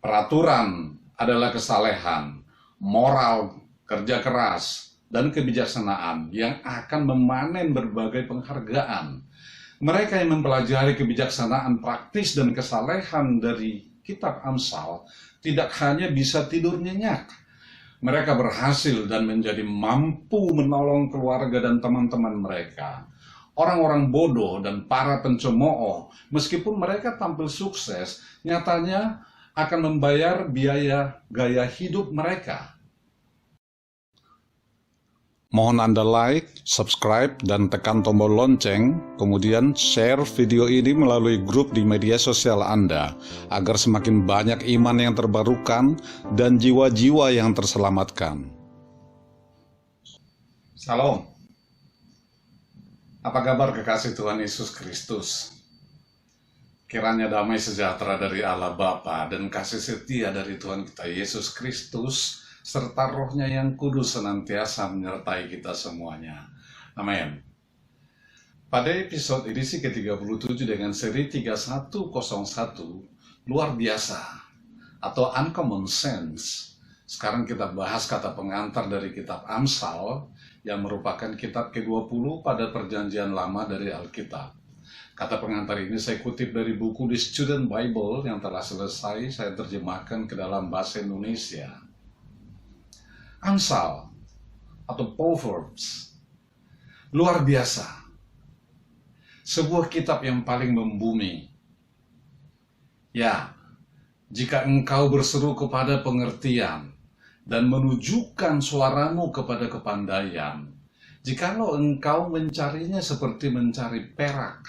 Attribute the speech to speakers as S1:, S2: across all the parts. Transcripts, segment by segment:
S1: Peraturan adalah kesalehan, moral, kerja keras, dan kebijaksanaan yang akan memanen berbagai penghargaan. Mereka yang mempelajari kebijaksanaan praktis dan kesalehan dari kitab Amsal tidak hanya bisa tidur nyenyak, mereka berhasil dan menjadi mampu menolong keluarga dan teman-teman mereka. Orang-orang bodoh dan para pencemooh, meskipun mereka tampil sukses, nyatanya akan membayar biaya gaya hidup mereka. Mohon Anda like, subscribe, dan tekan tombol lonceng, kemudian share video ini melalui grup di media sosial Anda, agar semakin banyak iman yang terbarukan dan jiwa-jiwa yang terselamatkan. Salam. Apa kabar kekasih Tuhan Yesus Kristus? Kiranya damai sejahtera dari Allah Bapa dan kasih setia dari Tuhan kita Yesus Kristus serta Roh-Nya yang kudus senantiasa menyertai kita semuanya. Amin. Pada episode edisi ke-37 dengan seri 3101 luar biasa atau uncommon sense, sekarang kita bahas kata pengantar dari kitab Amsal yang merupakan kitab ke-20 pada perjanjian lama dari Alkitab. Kata pengantar ini saya kutip dari buku The Student Bible yang telah selesai saya terjemahkan ke dalam bahasa Indonesia. Amsal atau Proverbs, luar biasa. Sebuah kitab yang paling membumi. Ya, jika engkau berseru kepada pengertian dan menunjukkan suaramu kepada kepandaian, jikalau engkau mencarinya seperti mencari perak,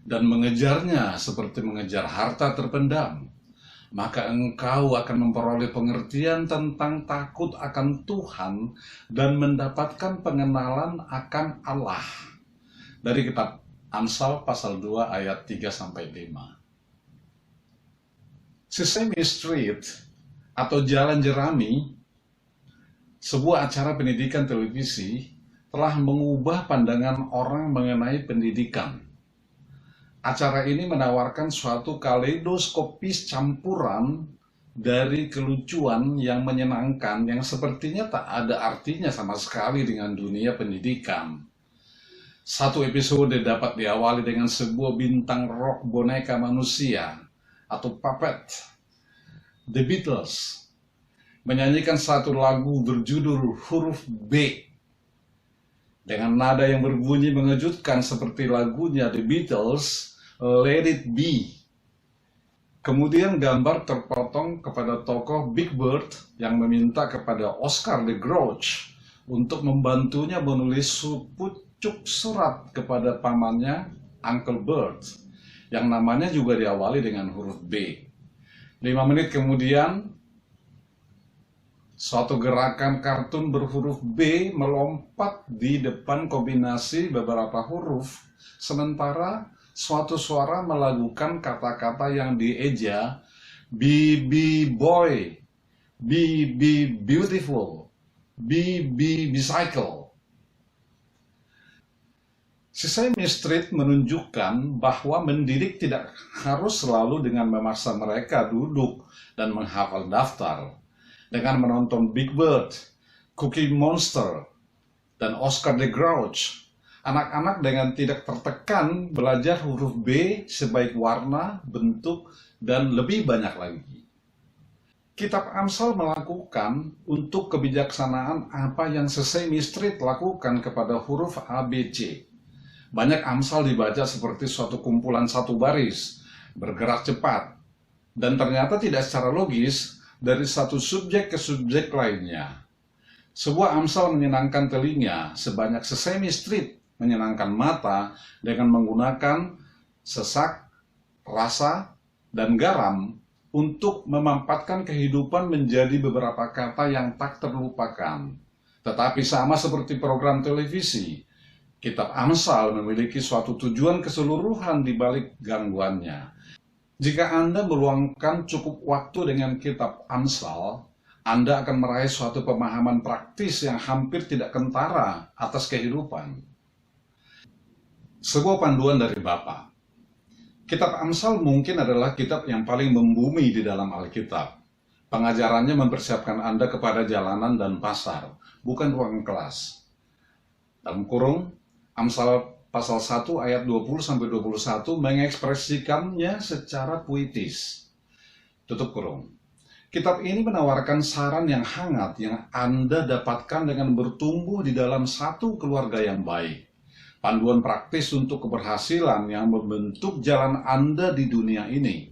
S1: dan mengejarnya seperti mengejar harta terpendam, maka engkau akan memperoleh pengertian tentang takut akan Tuhan dan mendapatkan pengenalan akan Allah. Dari kitab Amsal pasal 2 ayat 3-5. Sesame Street atau Jalan Jerami, sebuah acara pendidikan televisi, telah mengubah pandangan orang mengenai pendidikan. Acara ini menawarkan suatu kaleidoskopis campuran dari kelucuan yang menyenangkan yang sepertinya tak ada artinya sama sekali dengan dunia pendidikan. Satu episode dapat diawali dengan sebuah bintang rock boneka manusia atau puppet, The Beatles, menyanyikan satu lagu berjudul huruf B dengan nada yang berbunyi mengejutkan seperti lagunya The Beatles, Let It Be. Kemudian gambar terpotong kepada tokoh Big Bird yang meminta kepada Oscar the Grouch untuk membantunya menulis sepucuk surat kepada pamannya Uncle Bird yang namanya juga diawali dengan huruf B. 5 menit kemudian, suatu gerakan kartun berhuruf B melompat di depan kombinasi beberapa huruf, sementara suatu suara melakukan kata-kata yang dieja, be boy, be beautiful, be bicycle. Sesame Street menunjukkan bahwa mendidik tidak harus selalu dengan memaksa mereka duduk dan menghafal daftar. Dengan menonton Big Bird, Cookie Monster, dan Oscar the Grouch, anak-anak dengan tidak tertekan belajar huruf B sebaik warna, bentuk, dan lebih banyak lagi. Kitab Amsal melakukan untuk kebijaksanaan apa yang Sesame Street lakukan kepada huruf ABC. Banyak Amsal dibaca seperti suatu kumpulan satu baris, bergerak cepat, dan ternyata tidak secara logis dari satu subjek ke subjek lainnya. Sebuah Amsal menyenangkan telinga sebanyak Sesame Street menyenangkan mata dengan menggunakan sesak, rasa, dan garam untuk memampatkan kehidupan menjadi beberapa kata yang tak terlupakan. Tetapi sama seperti program televisi, kitab Amsal memiliki suatu tujuan keseluruhan di balik gangguannya. Jika Anda meluangkan cukup waktu dengan kitab Amsal, Anda akan meraih suatu pemahaman praktis yang hampir tidak kentara atas kehidupan. Sebuah panduan dari Bapa. Kitab Amsal mungkin adalah kitab yang paling membumi di dalam Alkitab. Pengajarannya mempersiapkan Anda kepada jalanan dan pasar, bukan ruang kelas. Dalam kurung, Amsal pasal 1 ayat 20-21 mengekspresikannya secara puitis. Tutup kurung. Kitab ini menawarkan saran yang hangat yang Anda dapatkan dengan bertumbuh di dalam satu keluarga yang baik. Panduan praktis untuk keberhasilan yang membentuk jalan Anda di dunia ini.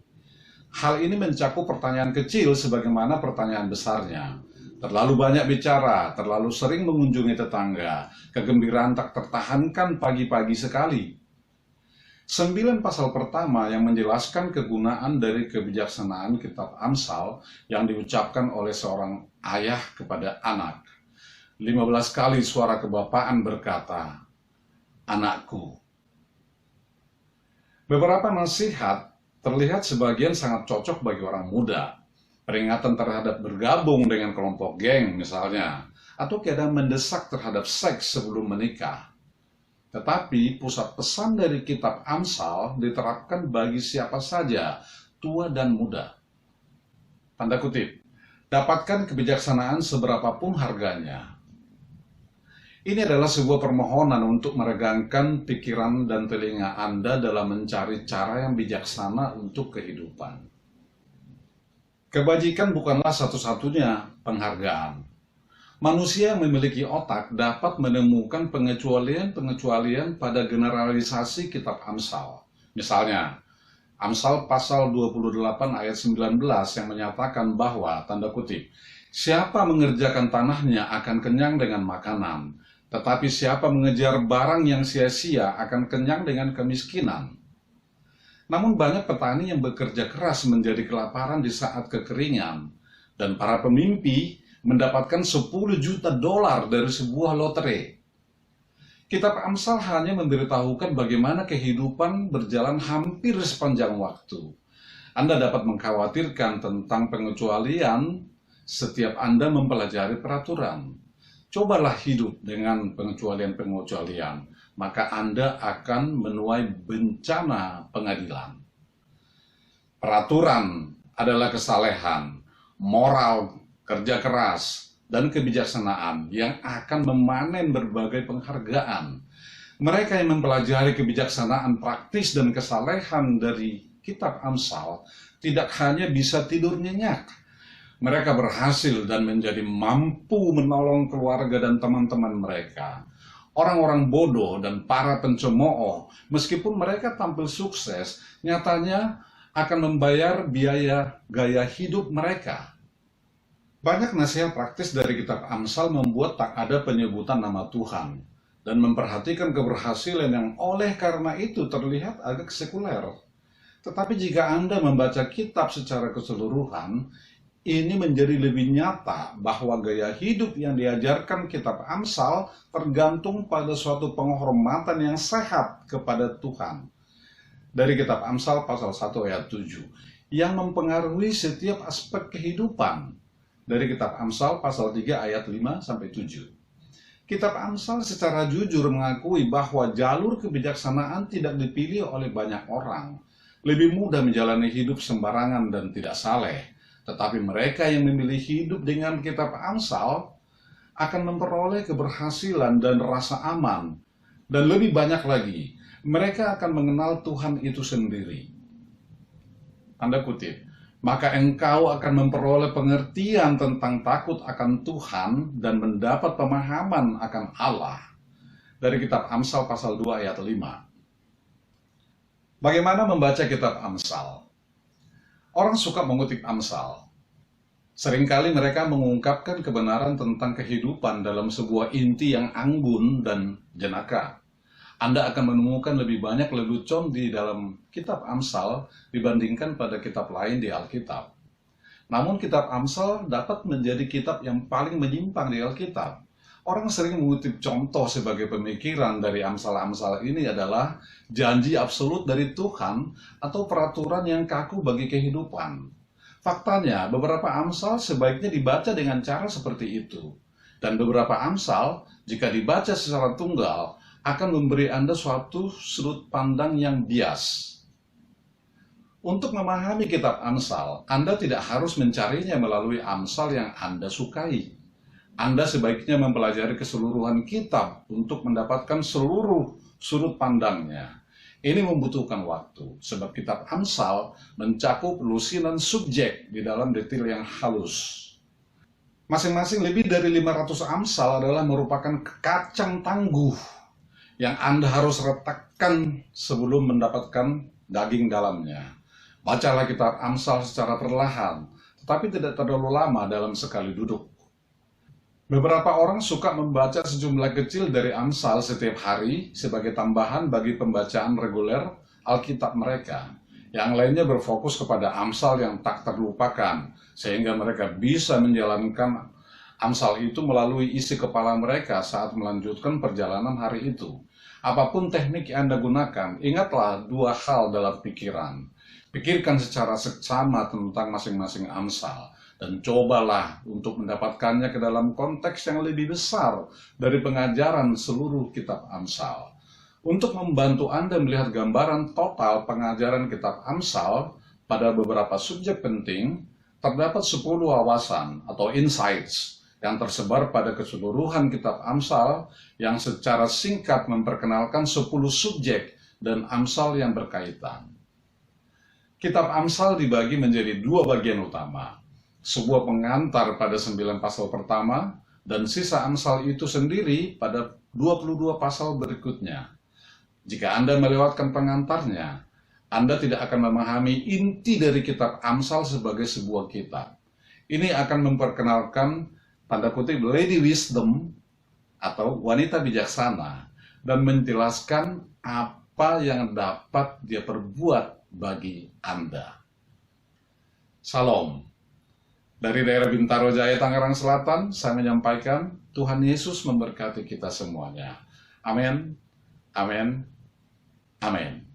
S1: Hal ini mencakup pertanyaan kecil sebagaimana pertanyaan besarnya. Terlalu banyak bicara, terlalu sering mengunjungi tetangga, kegembiraan tak tertahankan pagi-pagi sekali. 9 pasal pertama yang menjelaskan kegunaan dari kebijaksanaan kitab Amsal yang diucapkan oleh seorang ayah kepada anak. 15 kali suara kebapaan berkata, "Anakku." Beberapa nasihat terlihat sebagian sangat cocok bagi orang muda. Peringatan terhadap bergabung dengan kelompok geng misalnya, atau keadaan mendesak terhadap seks sebelum menikah. Tetapi pusat pesan dari kitab Amsal diterapkan bagi siapa saja, tua dan muda. Tanda kutip, dapatkan kebijaksanaan seberapapun harganya. Ini adalah sebuah permohonan untuk meregangkan pikiran dan telinga Anda dalam mencari cara yang bijaksana untuk kehidupan. Kebajikan bukanlah satu-satunya penghargaan. Manusia yang memiliki otak dapat menemukan pengecualian-pengecualian pada generalisasi kitab Amsal. Misalnya, Amsal pasal 28 ayat 19 yang menyatakan bahwa, tanda kutip, siapa mengerjakan tanahnya akan kenyang dengan makanan, tetapi siapa mengejar barang yang sia-sia akan kenyang dengan kemiskinan. Namun banyak petani yang bekerja keras menjadi kelaparan di saat kekeringan, dan para pemimpi mendapatkan 10 juta dolar dari sebuah lotre. Kitab Amsal hanya memberitahukan bagaimana kehidupan berjalan hampir sepanjang waktu. Anda dapat mengkhawatirkan tentang pengecualian setiap Anda mempelajari peraturan. Cobalah hidup dengan pengecualian-pengecualian, maka Anda akan menuai bencana pengadilan. Peraturan adalah kesalehan, moral, kerja keras, dan kebijaksanaan yang akan memanen berbagai penghargaan. Mereka yang mempelajari kebijaksanaan praktis dan kesalehan dari kitab Amsal tidak hanya bisa tidur nyenyak. Mereka berhasil dan menjadi mampu menolong keluarga dan teman-teman mereka. Orang-orang bodoh dan para pencemooh, meskipun mereka tampil sukses, nyatanya akan membayar biaya gaya hidup mereka. Banyak nasihat praktis dari kitab Amsal membuat tak ada penyebutan nama Tuhan dan memperhatikan keberhasilan yang oleh karena itu terlihat agak sekuler. Tetapi jika Anda membaca kitab secara keseluruhan, ini menjadi lebih nyata bahwa gaya hidup yang diajarkan kitab Amsal tergantung pada suatu penghormatan yang sehat kepada Tuhan. Dari kitab Amsal pasal 1 ayat 7, yang mempengaruhi setiap aspek kehidupan. Dari kitab Amsal pasal 3 ayat 5-7. Kitab Amsal secara jujur mengakui bahwa jalur kebijaksanaan tidak dipilih oleh banyak orang. Lebih mudah menjalani hidup sembarangan dan tidak saleh. Tetapi mereka yang memilih hidup dengan kitab Amsal akan memperoleh keberhasilan dan rasa aman. Dan lebih banyak lagi, mereka akan mengenal Tuhan itu sendiri. Tanda kutip. Maka engkau akan memperoleh pengertian tentang takut akan Tuhan dan mendapat pemahaman akan Allah. Dari kitab Amsal pasal 2 ayat 5. Bagaimana membaca kitab Amsal? Orang suka mengutip Amsal. Seringkali mereka mengungkapkan kebenaran tentang kehidupan dalam sebuah inti yang anggun dan jenaka. Anda akan menemukan lebih banyak lelucon di dalam kitab Amsal dibandingkan pada kitab lain di Alkitab. Namun kitab Amsal dapat menjadi kitab yang paling menyimpang di Alkitab. Orang sering mengutip contoh sebagai pemikiran dari Amsal-Amsal ini adalah janji absolut dari Tuhan atau peraturan yang kaku bagi kehidupan. Faktanya, beberapa Amsal sebaiknya dibaca dengan cara seperti itu. Dan beberapa Amsal, jika dibaca secara tunggal, akan memberi Anda suatu sudut pandang yang bias. Untuk memahami kitab Amsal, Anda tidak harus mencarinya melalui Amsal yang Anda sukai. Anda sebaiknya mempelajari keseluruhan kitab untuk mendapatkan seluruh sudut pandangnya. Ini membutuhkan waktu, sebab kitab Amsal mencakup lusinan subjek di dalam detail yang halus. Masing-masing lebih dari 500 Amsal adalah merupakan kacang tangguh yang Anda harus retakkan sebelum mendapatkan daging dalamnya. Bacalah kitab Amsal secara perlahan, tetapi tidak terlalu lama dalam sekali duduk. Beberapa orang suka membaca sejumlah kecil dari Amsal setiap hari sebagai tambahan bagi pembacaan reguler Alkitab mereka. Yang lainnya berfokus kepada Amsal yang tak terlupakan, sehingga mereka bisa menjalankan Amsal itu melalui isi kepala mereka saat melanjutkan perjalanan hari itu. Apapun teknik yang Anda gunakan, ingatlah dua hal dalam pikiran. Pikirkan secara seksama tentang masing-masing Amsal, dan cobalah untuk mendapatkannya ke dalam konteks yang lebih besar dari pengajaran seluruh kitab Amsal. Untuk membantu Anda melihat gambaran total pengajaran kitab Amsal pada beberapa subjek penting, terdapat 10 wawasan atau insights yang tersebar pada keseluruhan kitab Amsal yang secara singkat memperkenalkan 10 subjek dan Amsal yang berkaitan. Kitab Amsal dibagi menjadi 2 bagian utama, sebuah pengantar pada 9 pasal pertama, dan sisa Amsal itu sendiri pada 22 pasal berikutnya. Jika Anda melewatkan pengantarnya, Anda tidak akan memahami inti dari kitab Amsal sebagai sebuah kitab. Ini akan memperkenalkan, tanda kutip, Lady Wisdom atau wanita bijaksana, dan menjelaskan apa yang dapat dia perbuat bagi Anda. Salam. Dari daerah Bintaro Jaya, Tangerang Selatan, saya menyampaikan Tuhan Yesus memberkati kita semuanya. Amin. Amin. Amin.